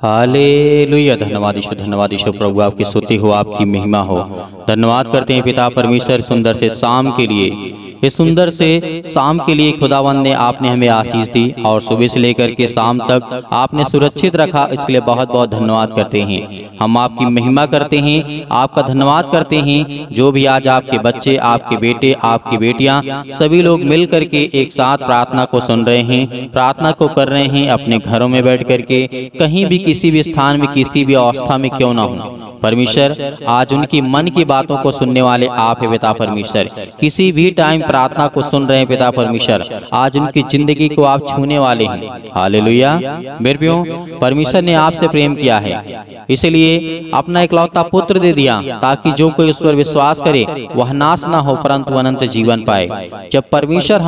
Hallelujah. धन्यवाद ईशो प्रभु, आपकी स्तुति हो, आपकी महिमा हो। धन्यवाद करते हैं पिता परमेश्वर सुंदर से शाम के लिए, इस सुंदर से शाम के लिए खुदावंद ने आपने हमें आशीष दी और सुबह से लेकर के शाम तक आपने सुरक्षित रखा, इसके लिए बहुत बहुत धन्यवाद करते हैं। हम आपकी महिमा करते हैं, आपका धन्यवाद करते हैं। जो भी आज आपके बच्चे, आपके बेटे, आपकी बेटियां सभी लोग मिल करके एक साथ प्रार्थना को सुन रहे हैं, प्रार्थना को कर रहे हैं अपने घरों में बैठ करके, कहीं भी किसी भी स्थान में किसी भी अवस्था में क्यों ना हो परमेश्वर, आज उनकी मन की बातों को सुनने वाले आप है पिता परमेश्वर। किसी भी टाइम प्रार्थना को सुन रहे हैं पिता परमेश्वर, आज उनकी जिंदगी को आप छूने वाले हैं। हालेलुया। मेरे प्रियो, परमेश्वर ने आपसे प्रेम किया है, इसलिए अपना इकलौता पुत्र दे दिया ताकि जो कोई उस पर विश्वास करे वह नाश ना हो परंतु अनंत जीवन पाए। जब परमेश्वर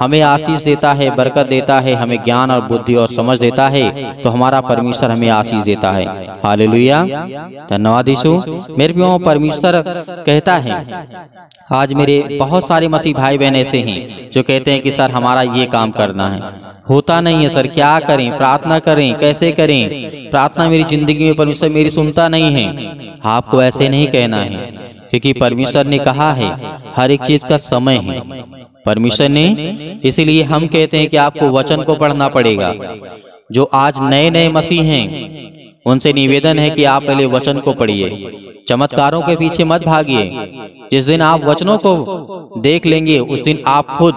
हमें आशीष देता है, बरकत देता है, हमें ज्ञान और बुद्धि और समझ देता है, तो हमारा परमेश्वर हमें आशीष देता है। हालेलुया। धन्यवाद यीशु। मेरे प्रियो, परमेश्वर कहता है, आज मेरे बहुत सारे मसीह भाई बहन ऐसे हैं जो कहते हैं कि सर हमारा ये काम करना है, होता नहीं है सर, क्या करें, प्रार्थना करें, कैसे करें, प्रार्थना मेरी जिंदगी में परमेश्वर मेरी सुनता नहीं है। आपको ऐसे नहीं कहना है, क्योंकि परमेश्वर ने कहा है हर एक चीज का समय है परमेश्वर ने। इसीलिए हम कहते हैं कि आपको वचन को पढ़ना पड़ेगा। जो आज नए नए मसीह हैं उनसे निवेदन है कि आप पहले वचन को पढ़िए, चमत्कारों के पीछे मत भागिए। जिस दिन आप वचनों को देख लेंगे उस दिन आप खुद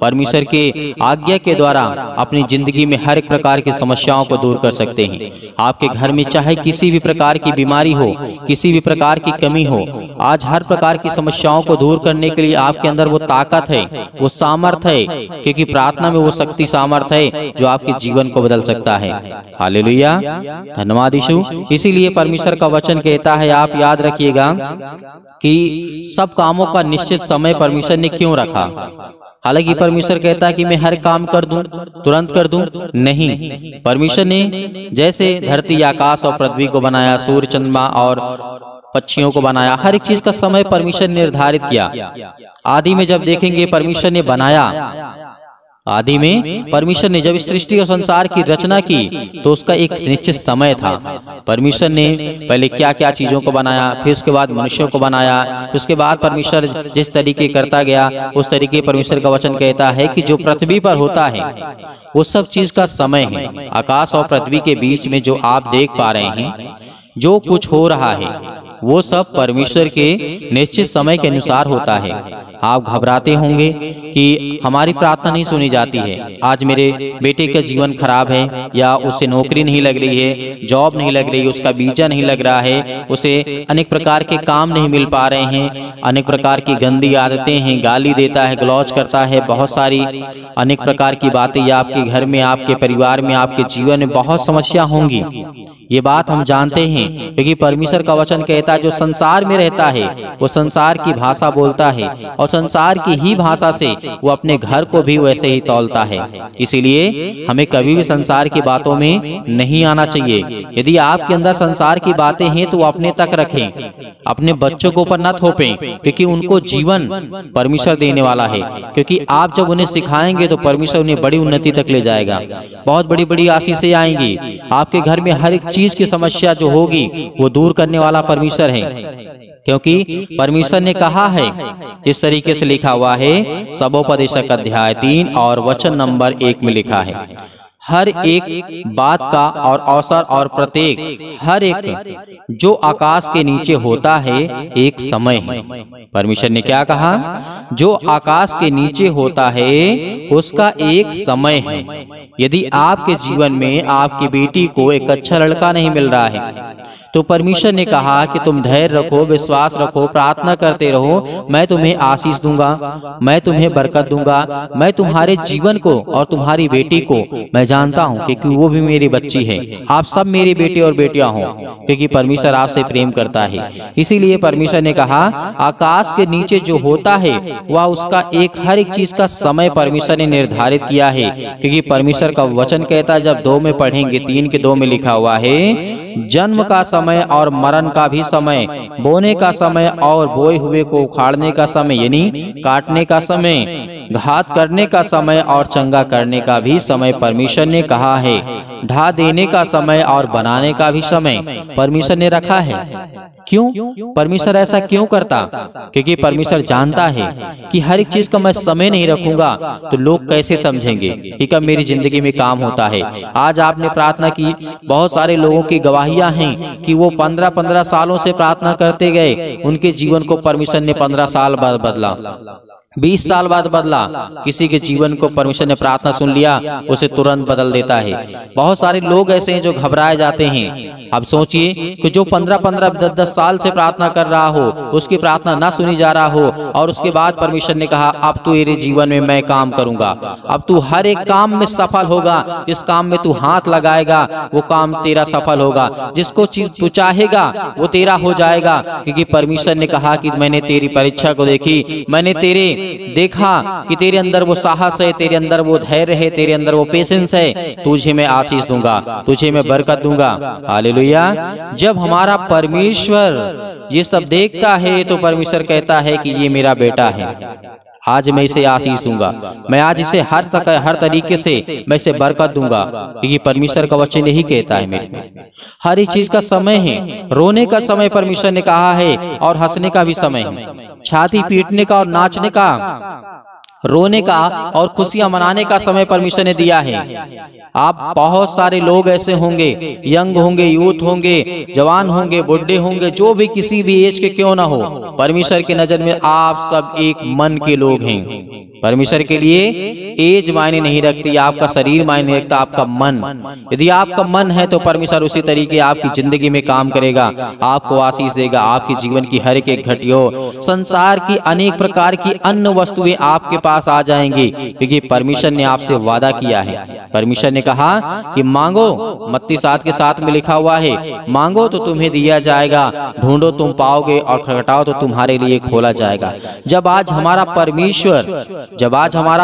परमेश्वर के आज्ञा के द्वारा अपनी जिंदगी में हर एक प्रकार की समस्याओं को दूर कर सकते हैं। आपके घर में चाहे किसी भी प्रकार की बीमारी हो, किसी भी प्रकार की कमी हो, आज हर प्रकार की समस्याओं को दूर करने के लिए आपके अंदर वो ताकत है, वो सामर्थ है, क्योंकि प्रार्थना में वो शक्ति सामर्थ है जो आपके जीवन को बदल सकता है। हालेलुया। धन्यवाद यीशु। इसीलिए परमेश्वर का वचन कहता है, आप याद रखिएगा कि सब कामों का निश्चित समय परमेश्वर ने क्यों रखा। हालांकि परमेश्वर कहता है कि मैं हर काम कर दूं, तुरंत कर दूं, नहीं। परमेश्वर ने जैसे धरती, आकाश और पृथ्वी को बनाया, सूर्य, चंद्रमा और पक्षियों को बनाया, हर एक चीज का समय परमेश्वर ने निर्धारित किया। आदि में जब देखेंगे परमेश्वर ने बनाया, आदि में परमेश्वर ने जब सृष्टि और संसार की रचना की तो उसका एक निश्चित समय था। परमेश्वर ने पहले क्या क्या चीजों को बनाया, फिर उसके बाद मनुष्यों को बनाया, उसके बाद परमेश्वर जिस तरीके करता गया उस तरीके परमेश्वर का वचन कहता है कि जो पृथ्वी पर होता है वो सब चीज का समय है। आकाश और पृथ्वी के बीच में जो आप देख पा रहे हैं, जो कुछ हो रहा है, वो सब परमेश्वर के निश्चित समय के अनुसार होता है। आप घबराते होंगे कि हमारी प्रार्थना नहीं सुनी जाती है, आज मेरे बेटे का जीवन खराब है, या उससे नौकरी नहीं लग रही है, जॉब नहीं लग रही, उसका वीजा नहीं लग रहा है, उसे अनेक प्रकार के काम नहीं मिल पा रहे हैं, अनेक प्रकार की गंदी आदतें हैं, गाली देता है, गलौज करता है, बहुत सारी अनेक प्रकार की बातें, या आपके घर में, आपके परिवार में, आपके जीवन में बहुत समस्या होंगी। ये बात हम जानते हैं, क्योंकि परमेश्वर का वचन कहता है जो संसार में रहता है वो संसार की भाषा बोलता है और संसार की ही भाषा से वो अपने घर को भी वैसे ही तौलता है। इसीलिए हमें कभी भी संसार की बातों में नहीं आना चाहिए। यदि आपके अंदर संसार की बातें हैं तो वो अपने तक रखें, अपने बच्चों को ऊपर न थोपें, क्योंकि उनको जीवन परमेश्वर देने वाला है। क्योंकि आप जब उन्हें सिखाएंगे तो परमेश्वर उन्हें बड़ी उन्नति तक ले जाएगा, बहुत बड़ी बड़ी आशीषें आएंगी। आपके घर में हर एक चीज की समस्या जो होगी वो दूर करने वाला परमेश्वर है, क्योंकि परमेश्वर ने कहा है, इस तरीके से लिखा हुआ है सबोपदेशक अध्याय 3 और वचन नंबर 1 में लिखा है, हर एक बात का और अवसर और प्रत्येक हर एक जो आकाश के नीचे होता है एक समय है। परमेश्वर ने क्या कहा? जो आकाश के नीचे होता है उसका एक समय है। यदि आपके जीवन में आपकी बेटी को एक अच्छा लड़का नहीं मिल रहा है तो परमेश्वर ने कहा कि तुम धैर्य रखो, विश्वास रखो, प्रार्थना करते रहो, मैं तुम्हें आशीष दूंगा, मैं तुम्हें बरकत दूंगा, मैं तुम्हारे जीवन को और तुम्हारी बेटी को मैं जानता हूं क्योंकि वो भी मेरी बच्ची है। आप सब मेरे बेटे और बेटियां हो, क्योंकि परमेश्वर आपसे प्रेम करता है। इसीलिए परमेश्वर ने कहा आकाश के नीचे जो होता है वह उसका एक हर एक चीज का समय परमेश्वर ने निर्धारित किया है, क्योंकि परमेश्वर का वचन कहता है, जब 2 में पढ़ेंगे 3 के 2 में लिखा हुआ है जन्म का समय और मरण का भी समय, बोने का समय और बोए हुए को उखाड़ने का समय यानी काटने का समय, घात करने का समय और चंगा करने का भी समय परमेश्वर ने कहा है। ढा देने का समय और बनाने का भी समय परमेश्वर ने रखा है। क्यों परमेश्वर ऐसा क्यों करता? क्योंकि परमेश्वर जानता है कि हर एक चीज का मैं समय नहीं रखूंगा तो लोग कैसे समझेंगे कि कब मेरी जिंदगी में काम होता है। आज आपने प्रार्थना की, बहुत सारे लोगों की गवाहियां हैं कि वो 15-15 सालों से प्रार्थना करते गए, उनके जीवन को परमेश्वर ने 15 साल बाद बदला, 20 साल बाद बदला। किसी के जीवन को परमेश्वर ने प्रार्थना सुन लिया, उसे तुरंत बदल देता है। बहुत सारे लोग ऐसे हैं जो घबराए जाते हैं। अब सोचिए कि जो 15-15, 10-10 साल से प्रार्थना कर रहा हो, उसकी प्रार्थना ना सुनी जा रहा हो, और उसके बाद परमेश्वर ने कहा अब तू तेरे जीवन में मैं काम करूंगा, अब तू हर एक काम में सफल होगा, जिस काम में तू हाथ लगाएगा वो काम तेरा सफल होगा, जिसको तू चाहेगा वो तेरा हो जाएगा। क्योंकि परमेश्वर ने कहा कि मैंने तेरी परीक्षा को देखी, मैंने देखा कि तेरे अंदर वो साहस है, तेरे अंदर वो धैर्य है, तेरे अंदर वो पेशेंस है, तुझे मैं आशीष दूंगा, तुझे मैं बरकत दूंगा। हालेलुया। जब हमारा परमेश्वर ये सब देखता है तो परमेश्वर कहता है कि ये मेरा बेटा है, आज मैं इसे आशीष दूंगा, मैं आज इसे हर तरीके से मैं इसे बरकत दूंगा। क्योंकि परमेश्वर का वचन यही कहता है मेरे हर एक चीज का समय है। रोने का समय परमेश्वर ने कहा है और हंसने का भी समय है, छाती पीटने का और नाचने का, रोने का और खुशियां मनाने का समय परमेश्वर ने दिया है। आप बहुत सारे लोग ऐसे होंगे, यंग होंगे, यूथ होंगे, जवान होंगे, बुढ़े होंगे, जो भी किसी भी एज के क्यों ना हो, परमेश्वर की नजर में आप सब एक मन के लोग हैं। परमेश्वर के लिए एज मायने नहीं रखती, आपका शरीर मायने रखता, आपका मन। यदि आपका मन है तो परमेश्वर उसी तरीके आपकी जिंदगी में काम करेगा, आपको आशीष देगा। आपके जीवन की हर एक घटियो, संसार की अनेक प्रकार की अन्य वस्तुएं आपके पास आ जाएंगी, क्योंकि परमेश्वर ने आपसे वादा किया है। परमेश्वर ने कहा कि मांगो, मत्ती 7:7 में लिखा हुआ है, मांगो तो तुम्हें दिया जाएगा, ढूंढो तुम पाओगे, और खटखटाओ तो तुम्हारे लिए खोला जाएगा। जब आज हमारा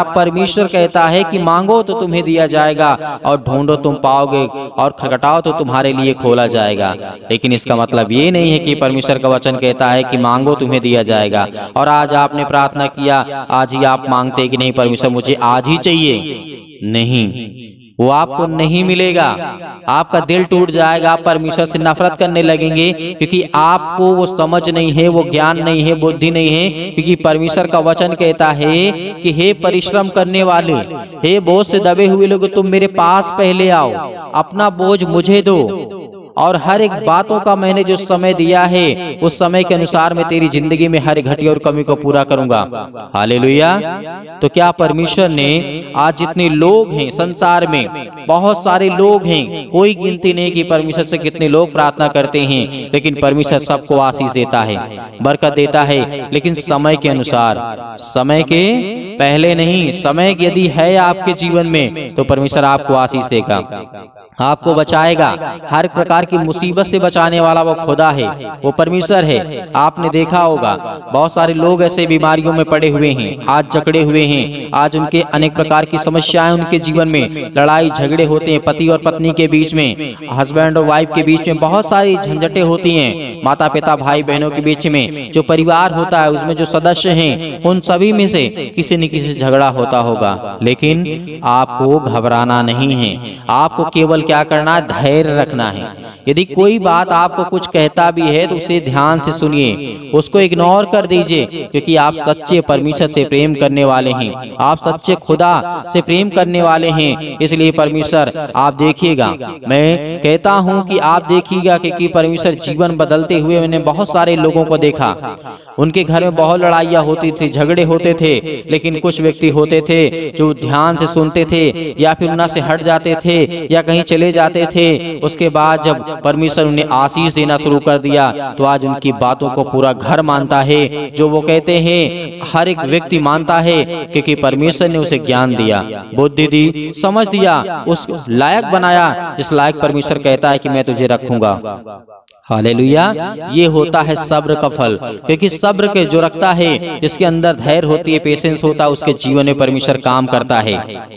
परमेश्वर कहता है कि मांगो तो तुम्हें दिया जाएगा, और ढूंढो तुम पाओगे, और खटखटाओ तो तुम्हारे लिए खोला जाएगा। लेकिन इसका मतलब ये नहीं है कि परमेश्वर का वचन कहता है कि मांगो तुम्हें दिया जाएगा, और आज आपने प्रार्थना किया, आज ही आप मांगते कि नहीं परमेश्वर मुझे आज ही चाहिए, नहीं, वो आपको नहीं मिलेगा। आपका दिल टूट जाएगा, आप परमेश्वर से नफरत करने लगेंगे, क्योंकि आपको वो समझ नहीं है, वो ज्ञान नहीं है, बुद्धि नहीं है। क्योंकि परमेश्वर का वचन कहता है कि हे परिश्रम करने वाले, हे बोझ से दबे हुए लोग, तुम मेरे पास पहले आओ, अपना बोझ मुझे दो, और हर एक बातों का मैंने जो समय दिया है उस समय के अनुसार मैं तेरी जिंदगी में हर घटी और कमी को पूरा करूंगा। हालेलुया। तो क्या परमेश्वर ने आज जितने लोग हैं संसार में, बहुत सारे लोग हैं, कोई गिनती नहीं कि परमेश्वर से कितने लोग प्रार्थना करते हैं, लेकिन परमेश्वर सबको आशीष देता है, बरकत देता है, लेकिन समय के अनुसार, समय के पहले नहीं। समय यदि है आपके जीवन में तो परमेश्वर आपको आशीष देगा, आपको बचाएगा। हर प्रकार की मुसीबत से बचाने वाला वो खुदा है, वो परमेश्वर है। आपने देखा होगा बहुत सारे लोग ऐसे बीमारियों में पड़े हुए हैं, आज जकड़े हुए हैं, आज उनके अनेक प्रकार की समस्याएं उनके जीवन में, लड़ाई झगड़े होते हैं पति और पत्नी के बीच में, हस्बैंड और वाइफ के बीच में बहुत सारी झंझटें होती हैं, माता पिता भाई बहनों के बीच में, जो परिवार होता है उसमें जो सदस्य हैं उन सभी में से किसी न किसी से झगड़ा होता होगा। लेकिन आपको घबराना नहीं है, आपको केवल क्या करना है, धैर्य रखना है। यदि कोई बात आपको कुछ कहता भी है तो उसे ध्यान से सुनिए, उसको इग्नोर कर दीजिए, क्योंकि आप सच्चे परमेश्वर से प्रेम करने वाले हैं, आप सच्चे खुदा से प्रेम करने वाले हैं। इसलिए परमेश्वर, आप देखिएगा, मैं कहता हूं कि आप देखिएगा कि परमेश्वर जीवन बदलते हुए मैंने बहुत सारे लोगों को देखा, उनके घर में बहुत लड़ाइयाँ होती थी, झगड़े होते थे, लेकिन कुछ व्यक्ति होते थे जो ध्यान से सुनते थे या फिर उन्हें से हट जाते थे या कहीं चले जाते थे। उसके बाद जब परमेश्वर उन्हें आशीष देना शुरू कर दिया तो आज उनकी बातों को पूरा घर मानता है, जो वो कहते हैं हर एक व्यक्ति मानता है, क्योंकि परमेश्वर ने उसे ज्ञान दिया, बुद्धि दी, समझ दिया, उस लायक बनाया जिस लायक परमेश्वर कहता है कि मैं तुझे रखूंगा। हालेलुया। ये होता है सब्र का फल, क्योंकि सब्र के जो रखता है, इसके अंदर धैर्य होती है, पेशेंस होता है, उसके जीवन में परमेश्वर काम करता है।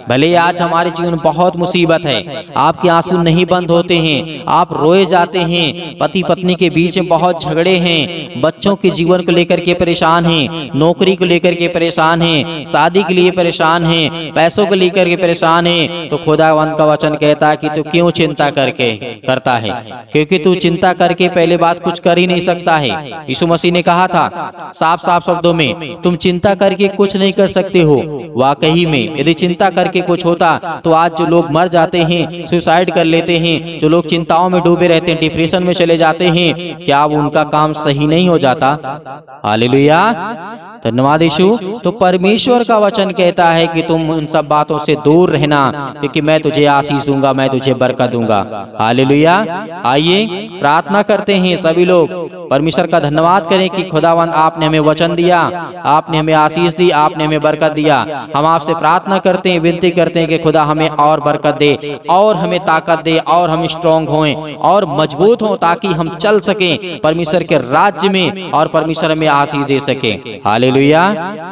भले आज हमारे जीवन में बहुत मुसीबत है, आपके आंसू नहीं बंद होते हैं, आप रोए जाते हैं, पति पत्नी के बीच में बहुत झगड़े हैं, बच्चों के जीवन को लेकर के परेशान हैं, नौकरी को लेकर के परेशान हैं, शादी के लिए परेशान हैं, पैसों को लेकर के परेशान हैं, तो खुदावंद का वचन कहता है कि तू क्यों चिंता करके करता है, क्योंकि तू चिंता करके पहले बात कुछ कर ही नहीं सकता है। यीशु मसीह ने कहा था साफ साफ शब्दों में, तुम चिंता करके कुछ नहीं कर सकते हो। वाकई में यदि चिंता करके कुछ होता तो आज जो लोग मर जाते हैं, सुसाइड कर लेते हैं, जो लोग चिंताओं में डूबे रहते हैं, डिप्रेशन में चले जाते हैं, क्या अब उनका काम सही नहीं हो जाता? हालेलुया, धन्यवाद यीशु। तो परमेश्वर का वचन कहता है कि तुम उन सब बातों से दूर रहना, क्योंकि मैं तुझे आशीष दूंगा, मैं तुझे बरकत दूंगा। हालेलुया। आइए प्रार्थना करते हैं सभी लोग, परमेश्वर का धन्यवाद करें कि खुदावंद आपने हमें वचन दिया, आपने हमें आशीष दी, आपने हमें बरकत दिया। हम आपसे प्रार्थना करते हैं, विनती करते हैं कि खुदा हमें और बरकत दे, और हमें ताकत दे, और हम स्ट्रांग हों और मजबूत हों, ताकि हम चल सकें परमेश्वर के राज्य में, और परमेश्वर हमें आशीष दे सके। हालेलुया,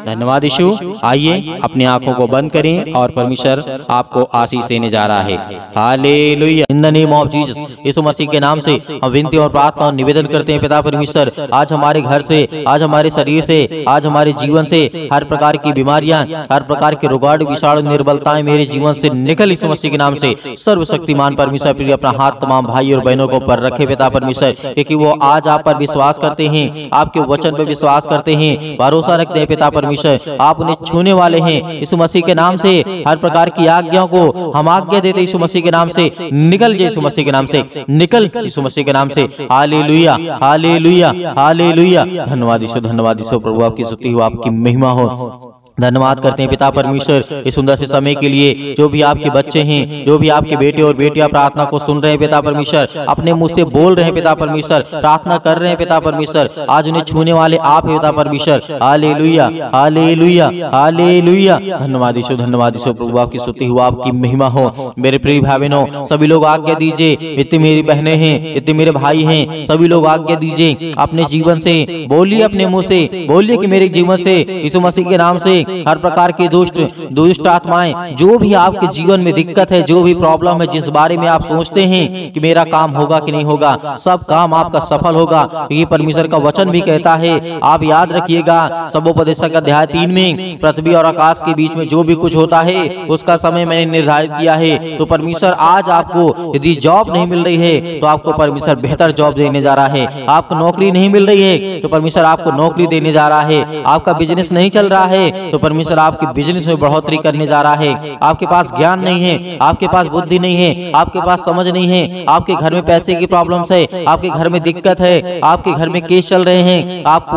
धन्यवाद यीशु। आइए अपनी आंखों को बंद करें और परमेश्वर आपको आशीष देने जा रहा है। Hallelujah. In the name of Jesus, Yeshu Masih के नाम से हम विनती और प्रार्थना और निवेदन करते हैं पिता परमेश्वर, आज हमारे घर से, आज हमारे शरीर से, आज हमारे जीवन से हर प्रकार की बीमारियां, हर प्रकार के रोगाणु, विषाणु, निर्बलताएं मेरे जीवन से निकल यीशु मसीह के नाम से। सर्वशक्तिमान परमेश्वर प्रिय अपना हाथ तमाम भाई और बहनों को पर रखे पिता परमेश्वर, क्योंकि वो आज आप पर विश्वास करते हैं, आपके वचन पर विश्वास करते हैं, भरोसा रखते हैं पिता परमेश्वर, आप उन्हें छूने वाले हैं यीशु मसीह के नाम से। हर प्रकार की आज्ञाओं को हम आज्ञा देते यीशु मसीह के नाम से, निकल जाए यीशु मसीह के नाम से, निकल यीशु मसीह के नाम से। Hallelujah, hallelujah, hallelujah. धन्यवाद यीशु, धन्यवाद यीशु। प्रभु आपकी स्तुति हो, आपकी महिमा हो। धन्यवाद करते हैं पिता परमेश्वर इस सुंदर से समय के लिए। जो भी आपके बच्चे हैं, जो भी आपके बेटे और बेटियां प्रार्थना को सुन रहे हैं पिता परमेश्वर, अपने मुंह से बोल रहे हैं पिता परमेश्वर, प्रार्थना कर रहे हैं पिता परमेश्वर, आज उन्हें छूने वाले आप हैं पिता परमेश्वर। Hallelujah, hallelujah, hallelujah. धन्यवाद यीशु, धन्यवाद यीशु। प्रभु आपकी स्तुति हो, आपकी महिमा हो। मेरे प्रिय भाई बहनों, सभी लोग आज्ञा दीजिए, इतनी मेरी बहनें हैं, इतने मेरे भाई हैं, सभी लोग आज्ञा दीजिए, अपने जीवन से बोलिए, अपने मुंह से बोलिए कि मेरे जीवन से यीशु मसीह के नाम से हर प्रकार की दुष्ट आत्माएं, जो भी आपके जीवन में दिक्कत है, जो भी प्रॉब्लम है, जिस बारे में आप सोचते हैं कि मेरा काम होगा कि नहीं होगा, सब काम आपका सफल होगा, क्योंकि परमेश्वर का वचन भी कहता है। आप याद रखिएगा, सबोपदेशक अध्याय 3 में, पृथ्वी और आकाश के बीच में जो भी कुछ होता है उसका समय मैंने निर्धारित किया है। तो परमेश्वर आज आपको यदि जॉब नहीं मिल रही है तो आपको परमेश्वर बेहतर जॉब देने जा रहा है। आपको नौकरी नहीं मिल रही है तो परमेश्वर आपको नौकरी देने जा रहा है। आपका बिजनेस नहीं चल रहा है तो परमेश्वर आपके बिजनेस में बढ़ोतरी करने जा रहा है। आपके पास ज्ञान नहीं है, आपके पास बुद्धि नहीं है, आपके पास समझ नहीं है, आपके घर में पैसे की प्रॉब्लम्स है, आपके घर में दिक्कत है, आपके घर में केस चल रहे हैं, आप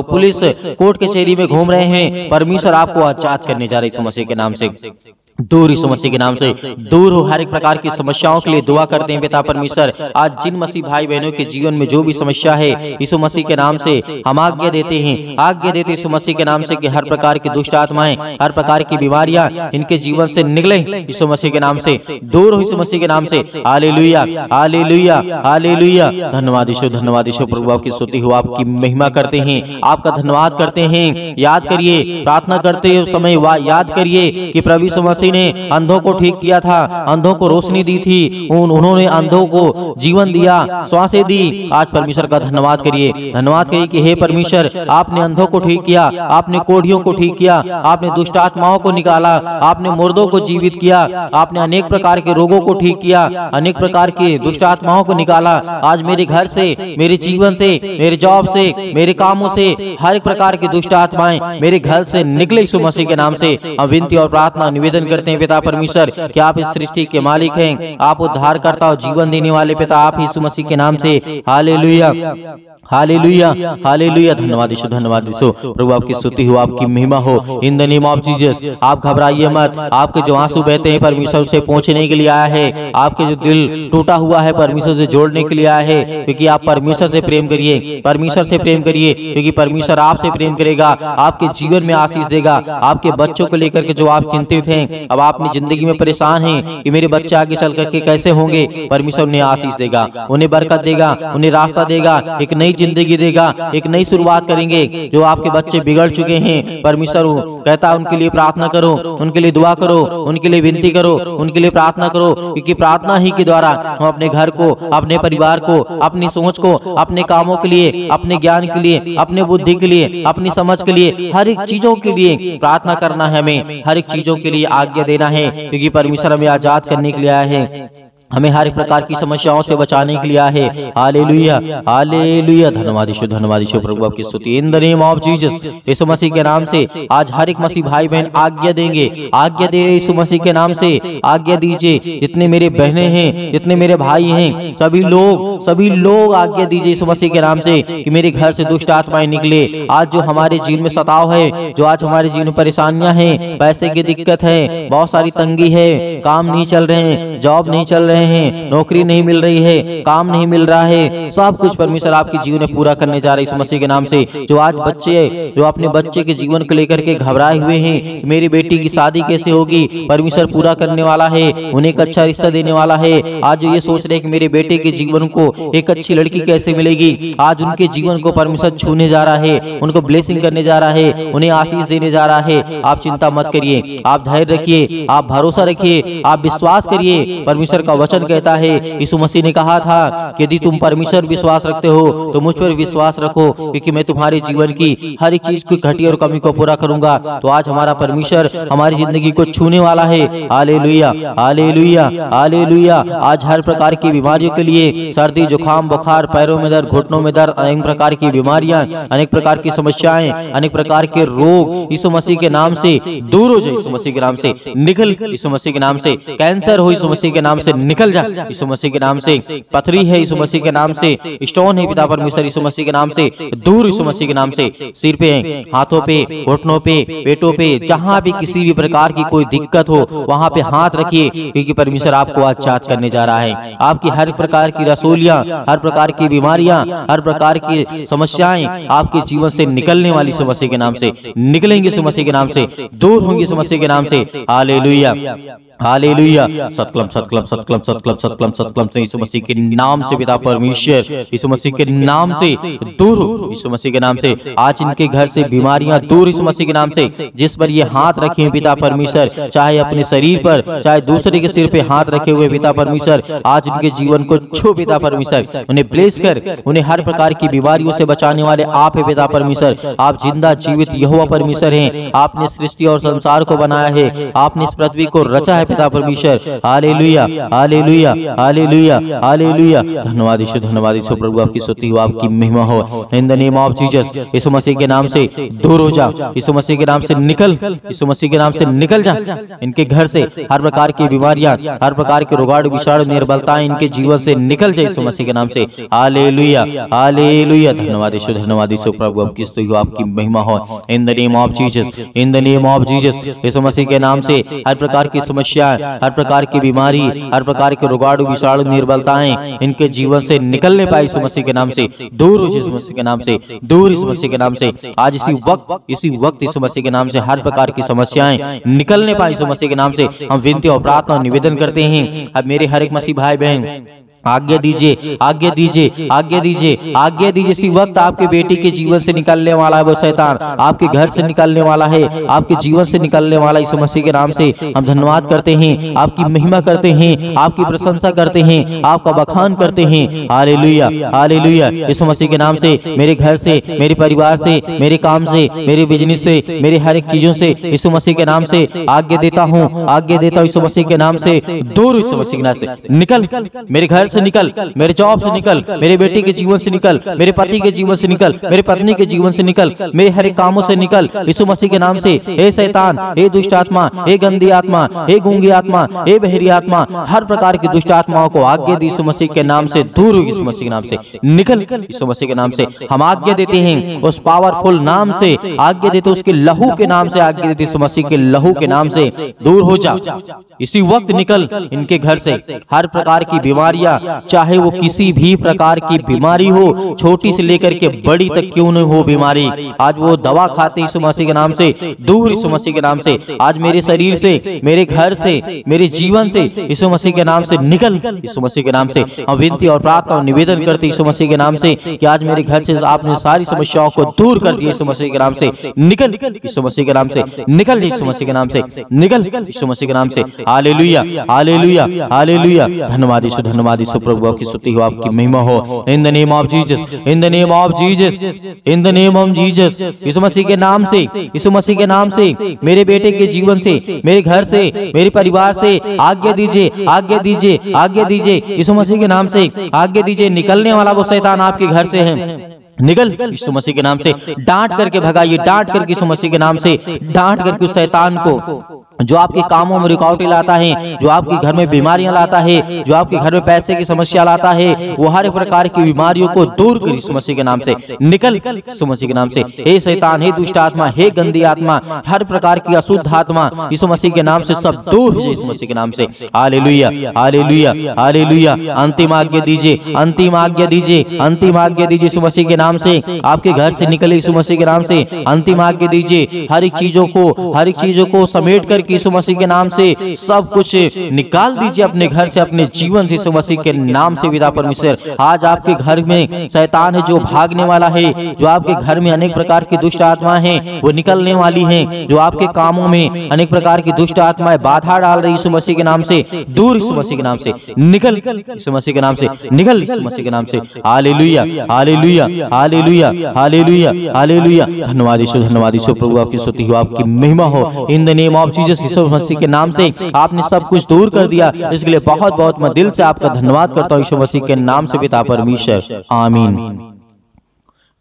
पुलिस कोर्ट कचहरी में घूम रहे हैं, परमेश्वर आपको आजाद करने जा रहे हैं यीशु मसीह के नाम से। दूर यीशु मसीह के नाम से दूर हो हर एक प्रकार की समस्याओं के लिए दुआ करते हैं पिता परमेश्वर। आज जिन मसीह भाई बहनों के जीवन में जो भी समस्या है यीशु मसीह के नाम से हम आज्ञा देते हैं, आज्ञा देते यीशु मसीह के नाम से कि हर प्रकार की दुष्ट आत्माएं, हर प्रकार की बीमारियां इनके जीवन से निकले यीशु मसीह के नाम से, दूर हो यीशु मसीह के नाम से। Hallelujah, hallelujah, hallelujah. धन्यवाद यीशु, धन्यवाद यीशु। प्रभु आपकी स्तुति हो, आपकी महिमा करते हैं, आपका धन्यवाद करते हैं। याद करिए, प्रार्थना करते समय याद करिए कि प्रभु यीशु मसीह ने अंधों को ठीक किया था, अंधों को रोशनी दी थी, उन्होंने अंधों को जीवन दिया, श्वासें दी। आज परमेश्वर का धन्यवाद करिए, धन्यवाद करिए कि हे परमेश्वर, आपने अंधों को ठीक किया, आपने कोढ़ियों को ठीक किया, आपने दुष्ट आत्माओं को निकाला, आपने मुर्दों को जीवित किया, आपने अनेक प्रकार के रोगों को ठीक किया, अनेक प्रकार की दुष्ट आत्माओं को निकाला। आज मेरे घर से, मेरे जीवन से, मेरे जॉब से, मेरे कामों से हर एक प्रकार की दुष्ट आत्माएं मेरे घर से निकले यीशु मसीह के नाम से। हम विनती और प्रार्थना निवेदन करते हैं पिता परमेश्वर कि आप इस सृष्टि के मालिक हैं, आप उद्धारकर्ता और जीवन देने वाले पिता आप यीशु मसीह के नाम से। Hallelujah, hallelujah, hallelujah. धन्यवाद यीशु, धन्यवाद यीशु। प्रभु आपकी स्तुति हो, आपकी महिमा हो। In the name of Jesus आप घबराइए मत। आपके जो आंसू बहते हैं परमेश्वर से पहुंचने के लिए आया है, आपके जो दिल टूटा हुआ है परमेश्वर से जोड़ने के लिए आया है, क्योंकि आप परमेश्वर से प्रेम करिए, परमेश्वर से प्रेम करिए, क्योंकि परमेश्वर आपसे प्रेम करेगा, आपके जीवन में आशीष देगा। आपके बच्चों को लेकर के जो आप चिंतित हैं, अब आप अपनी जिंदगी में परेशान हैं कि मेरे बच्चे आगे चल करके कैसे होंगे, परमेश्वर उन्हें आशीष देगा, उन्हें बरकत देगा, उन्हें रास्ता देगा, एक नई जिंदगी देगा, एक नई शुरुआत करेंगे। जो आपके बच्चे बिगड़ चुके हैं, परमेश्वर कहता है उनके लिए प्रार्थना करो, उनके लिए दुआ करो, उनके लिए विनती करो, उनके लिए प्रार्थना करो, क्योंकि प्रार्थना ही के द्वारा हम अपने घर को, अपने परिवार को, अपनी सोच को, अपने कामों के लिए, अपने ज्ञान के लिए, अपने बुद्धि के लिए, अपनी समझ के लिए, हर एक चीजों के लिए प्रार्थना करना है। हमें हर एक चीजों के लिए आज्ञा देना है, क्योंकि परमेश्वर हमें आजाद करने के लिए आया है, हमें हर एक प्रकार की समस्याओं से बचाने के लिए आया है। हालेलुया, हालेलुया, धन्यवाद यीशु, धन्यवाद यीशु, प्रभु आपकी स्तुति। In the name of Jesus, Yeshu Masih के नाम से आज हर एक मसीह भाई बहन आज्ञा देंगे, आज्ञा दे यीशु मसीह के नाम से आज्ञा दीजिए। जितने मेरे बहनें हैं, जितने मेरे भाई हैं, सभी लोग आज्ञा दीजिए यीशु मसीह के नाम से कि मेरे घर से दुष्ट आत्माएं निकले। आज जो हमारे जीवन में सताव है, जो आज हमारे जीवन में परेशानियां हैं, पैसे की दिक्कत है, बहुत सारी तंगी है, काम नहीं चल रहे हैं, जॉब नहीं चल रहे हैं, नौकरी नहीं मिल रही है, काम नहीं मिल रहा है, सब कुछ परमेश्वर आपके जीवन में पूरा करने जा रहे हैं यीशु मसीह के नाम से। जो आज बच्चे, जो अपने बच्चे के जीवन को लेकर के घबराए हुए हैं, मेरी बेटी की शादी कैसे होगी, परमेश्वर पूरा करने वाला है, उन्हें एक अच्छा रिश्ता देने वाला है। आज जो ये सोच रहे हैं कि मेरे बेटे के जीवन को एक अच्छी लड़की कैसे मिलेगी, आज उनके जीवन को परमेश्वर छूने जा रहा है, उनको ब्लेसिंग करने जा रहा है, उन्हें आशीष देने जा रहा है। आप चिंता मत करिए, आप धैर्य रखिए, आप भरोसा रखिए, आप विश्वास करिए। परमेश्वर का वचन कहता है, यीशु मसीह ने कहा था कि यदि तुम परमेश्वर विश्वास रखते हो तो मुझ पर विश्वास रखो, क्योंकि मैं तुम्हारे जीवन की हर एक चीज की घटी और कमी को पूरा करूंगा। तो आज हमारा परमेश्वर हमारी जिंदगी को छूने वाला है। Hallelujah, hallelujah, hallelujah. आज हर प्रकार की बीमारियों के लिए, सर्दी, जुकाम, बुखार, पैरों में दर्द, घुटनों में दर्द, अनेक प्रकार की बीमारियां, अनेक प्रकार की समस्याएं, अनेक प्रकार के रोग यीशु मसीह के नाम से दूर हो जाए, यीशु मसीह के नाम से निकल, यीशु मसीह के नाम से कैंसर हो, यीशु मसीह के नाम से निकल जा, यीशु मसीह के नाम से पथरी है, यीशु मसीह के नाम से स्टोन है, पिता परमेश्वर यीशु मसीह के नाम से दूर, यीशु मसीह के नाम से। सिर पे, हाथों पे, घुटनों पे, पेटों पे, जहां भी किसी भी प्रकार की कोई दिक्कत हो वहां पे हाथ रखिए, क्योंकि परमेश्वर आपको आजाद करने जा रहा है। आपकी हर प्रकार की रसोलियां, हर प्रकार की बीमारियां, हर प्रकार की समस्याएं आपके जीवन से निकलने वाली यीशु मसीह के नाम से निकलेंगे, यीशु मसीह के नाम से दूर होंगे, यीशु मसीह के नाम से। Hallelujah, hallelujah, सतकलम सतकलम सतकलम सतकलम सतकलम सतकलम। यीशु मसीह के नाम से पिता परमेश्वर यीशु मसीह के नाम से दूर हो, यीशु मसीह के नाम से आज इनके घर से बीमारियां दूर, यीशु मसीह के नाम से। जिस पर ये हाथ रखे हैं पिता परमेश्वर, चाहे अपने शरीर पर, चाहे दूसरे के सिर पे हाथ रखे हुए पिता परमेश्वर, आज इनके जीवन को छू पिता परमेश्वर, उन्हें ब्लेस कर, उन्हें हर प्रकार की बीमारियों से बचाने वाले आप है पिता परमेश्वर। आप जिंदा जीवित यहोवा परमेश्वर हैं। आपने सृष्टि और संसार को बनाया है, आपने इस पृथ्वी को रचा है पिता परमेश्वर। Hallelujah, hallelujah, hallelujah, hallelujah. धन्यवाद यीशु, धन्यवाद यीशु, प्रभु आपकी स्तुति हो, आपकी महिमा हो। In the name of Jesus, Yeshu Masih के नाम से दूर हो जा, यीशु मसीह के नाम से निकल, यीशु मसीह के नाम से निकल जा। इनके घर से हर प्रकार की बीमारियां, हर प्रकार के रोगाणु, विषाणु, निर्बलताएं इनके जीवन से निकल जाए यीशु मसीह के नाम से। Hallelujah, hallelujah. धन्यवाद यीशु, धन्यवाद यीशु, प्रभु आपकी स्तुति हो, आपकी महिमा हो। In the name of Jesus, in the name of Jesus, Yeshu Masih के नाम से हर प्रकार की समस्या, हर प्रकार की बीमारी, हर प्रकार के रोगाणु, विषाणु, निर्बलताएं इनके जीवन से निकलने पाए यीशु मसीह के नाम से दूर हो, यीशु मसीह के नाम से दूर, यीशु मसीह के नाम से। आज इसी वक्त यीशु मसीह के नाम से हर प्रकार की समस्याएं निकलने पाए यीशु मसीह के नाम से। हम विनती और प्रार्थना निवेदन करते हैं। अब मेरे हर एक मसीह भाई बहन आज्ञा दीजिए, आज्ञा दीजिए, आज्ञा दीजिए, आज्ञा दीजिए। इसी वक्त आपके बेटी के जीवन से निकलने वाला है वो शैतान, आपके घर से निकलने वाला है, आपके जीवन से निकलने वाला यीशु मसीह के नाम से। हम धन्यवाद करते हैं, आपकी महिमा करते हैं, आपकी प्रशंसा करते हैं, आपका बखान करते हैं। Hallelujah, hallelujah. यीशु मसीह के नाम से मेरे घर से, मेरे परिवार से, मेरे काम से, मेरे बिजनेस से, मेरे हर एक चीजों से यीशु मसीह के नाम से आज्ञा देता हूँ, आज्ञा देता हूँ यीशु मसीह के नाम से दूर, यीशु मसीह के नाम से निकल, मेरे घर से निकल, मेरे जॉब से निकल, मेरे बेटे के जीवन से निकल, मेरे पति के जीवन से निकल, मेरे पत्नी के जीवन से निकल, मेरे हर एक कामों से निकल यीशु मसीह के नाम से। हे शैतान, हे दुष्ट आत्मा, हे गंदी आत्मा, हे गूंगी आत्मा, हे बहरी आत्मा, हर प्रकार की दुष्ट आत्माओं को आज्ञा दी यीशु मसीह के नाम से दूर हो, यीशु मसीह के नाम से निकल, यीशु मसीह के नाम से। हम आज्ञा देते हैं उस पावरफुल नाम से, आज्ञा देते उसके लहू के नाम से, आज्ञा देते यीशु मसीह के लहू के नाम से दूर हो जा। इसी वक्त निकल इनके घर से हर प्रकार की बीमारियां, चाहे वो किसी भी प्रकार की बीमारी हो, छोटी से लेकर के बड़ी तक क्यों न हो बीमारी, आज वो दवा खाते यीशु मसीह के नाम से, दूर यीशु मसीह के नाम से, आज मेरे शरीर से, मेरे घर से, मेरे जीवन से यीशु मसीह के नाम से निकल, यीशु मसीह के नाम से हम विनती और प्रार्थना और निवेदन करते यीशु मसीह के नाम से कि आज मेरे घर से आपने सारी समस्याओं को दूर कर दिया यीशु मसीह के नाम से, निकल यीशु मसीह के नाम से, निकल यीशु मसीह के नाम से, निकल यीशु मसीह के नाम से। Hallelujah, hallelujah, hallelujah. धन्यवाद यीशु, धन्यवाद यीशु प्रभु, आपकी स्तुति हो, आपकी महिमा हो। In the name of Jesus, in the name of Jesus, in the name of Jesus, Yeshu Masih के नाम से, यीशु मसीह के नाम से मेरे बेटे के जीवन से, मेरे घर से, मेरे परिवार से आज्ञा दीजिए, आज्ञा दीजिए, आज्ञा दीजिए यीशु मसीह के नाम से, आज्ञा दीजिए। निकलने वाला वो शैतान आपके घर से है, निकल यीशु मसीह के नाम से, डांट करके भगाइए, डांट करके यीशु मसीह के नाम से, डांट करके उस शैतान को जो आपके कामों में रुकावटें लाता है, जो आपके घर में बीमारियां लाता है, जो आपके घर में पैसे की समस्या लाता है, वो हर एक प्रकार की बीमारियों को दूर कर यीशु मसीह के नाम से, निकल यीशु मसीह के नाम से। हे शैतान, हे दुष्ट आत्मा, हे गंदी आत्मा, हर प्रकार की अशुद्ध आत्मा यीशु मसीह के नाम से सब दूर है यीशु मसीह के नाम से। Hallelujah, hallelujah, hallelujah. अंतिम आज्ञा दीजिए, अंतिम आज्ञा दीजिए, अंतिम आज्ञा दीजिए यीशु मसीह के नाम से, आपके घर से निकले यीशु मसीह के नाम से, अंतिम आज्ञा दीजिए। हर एक चीजों को समेट कर यीशु मसीह के नाम से सब कुछ निकाल दीजिए अपने घर से, अपने जीवन से यीशु मसीह के नाम से। पिता परमेश्वर, आज आपके घर में शैतान है जो भागने वाला है, जो आपके घर में अनेक प्रकार की दुष्ट आत्माएं हैं वो निकलने वाली हैं, जो आपके कामों में अनेक प्रकार की दुष्ट आत्माएं बाधा डाल रही यीशु मसीह के नाम से, दूर यीशु मसीह के नाम से, निकल यीशु मसीह के नाम से, निकल यीशु मसीह के नाम से। Hallelujah, hallelujah, hallelujah, hallelujah, hallelujah. धन्यवाद यीशु, धन्यवाद यीशु प्रभु, आपकी स्तुति हो, आपकी महिमा हो। In the name of Jesus, Yeshu Masih के नाम से आपने सब कुछ दूर कर दिया, इसके लिए बहुत बहुत मैं दिल से आपका धन्यवाद करता हूँ यीशु मसीह के नाम से पिता परमेश्वर, आमीन।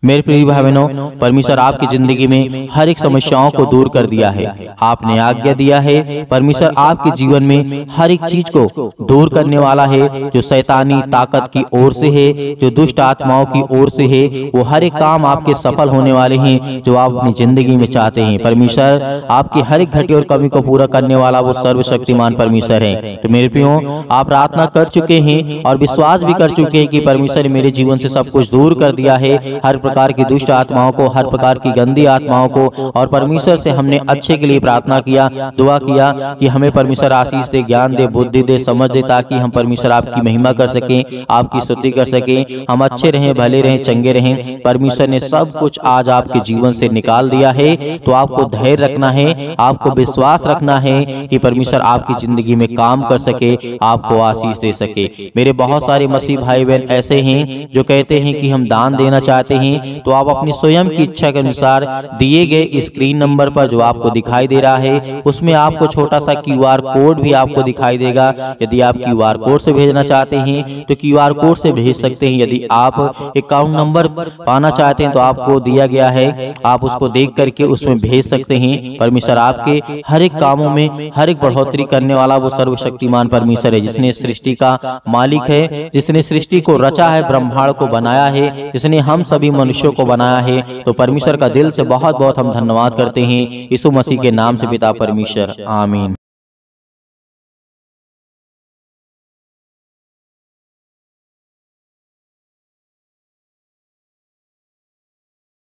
मेरे प्रिय भाई बहनों, परमेश्वर आपकी जिंदगी में हर एक समस्याओं को दूर कर दिया है, आपने आज्ञा दिया है। परमेश्वर आपके जीवन में हर एक चीज को दूर करने वाला है, जो शैतानी ताकत की ओर से है, जो दुष्ट आत्माओं की ओर से है, वो हर एक काम आपके सफल होने वाले हैं जो आप अपनी जिंदगी में चाहते हैं। परमेश्वर आपकी हर एक घटी और कमी को पूरा करने वाला वो सर्वशक्तिमान परमेश्वर है। तो मेरे प्रियो, आप प्रार्थना कर चुके हैं और विश्वास भी कर चुके हैं कि परमेश्वर मेरे जीवन से सब कुछ दूर कर दिया है, हर प्रकार की दुष्ट आत्माओं को, हर प्रकार की गंदी आत्माओं को। और परमेश्वर से हमने अच्छे के लिए प्रार्थना किया, दुआ किया कि हमें परमेश्वर आशीष दे, ज्ञान दे, बुद्धि दे, समझ दे, ताकि हम परमेश्वर आपकी महिमा कर सकें, आपकी स्तुति कर सकें, हम अच्छे रहें, भले रहें, चंगे रहें। परमेश्वर ने सब कुछ आज आपके जीवन से निकाल दिया है, तो आपको धैर्य रखना है, आपको विश्वास रखना है कि परमेश्वर आपकी जिंदगी में काम कर सके, आपको आशीष दे सके। मेरे बहुत सारे मसीह भाई बहन ऐसे हैं जो कहते हैं कि हम दान देना चाहते हैं, तो आप अपनी स्वयं की इच्छा के अनुसार दिए गए स्क्रीन नंबर पर जो आपको दिखाई दे रहा है, उसमें आपको छोटा सा QR कोड भी आपको दिखाई देगा। यदि आप QR कोड से भेजना चाहते हैं तो QR कोड से भेज सकते हैं। यदि आप अकाउंट नंबर पाना चाहते हैं तो आपको दिया गया है, आप उसको देख करके उसमें भेज सकते हैं। परमेश्वर आपके हर एक कामों में हर एक बढ़ोतरी करने वाला वो सर्वशक्तिमान परमेश्वर है, जिसने सृष्टि का मालिक है, जिसने सृष्टि को रचा है, ब्रह्मांड को बनाया है, जिसने हम सभी मनुष्यों को बनाया है। तो परमेश्वर का दिल से बहुत बहुत हम धन्यवाद करते हैं यीशु मसीह के नाम से पिता परमेश्वर, आमीन।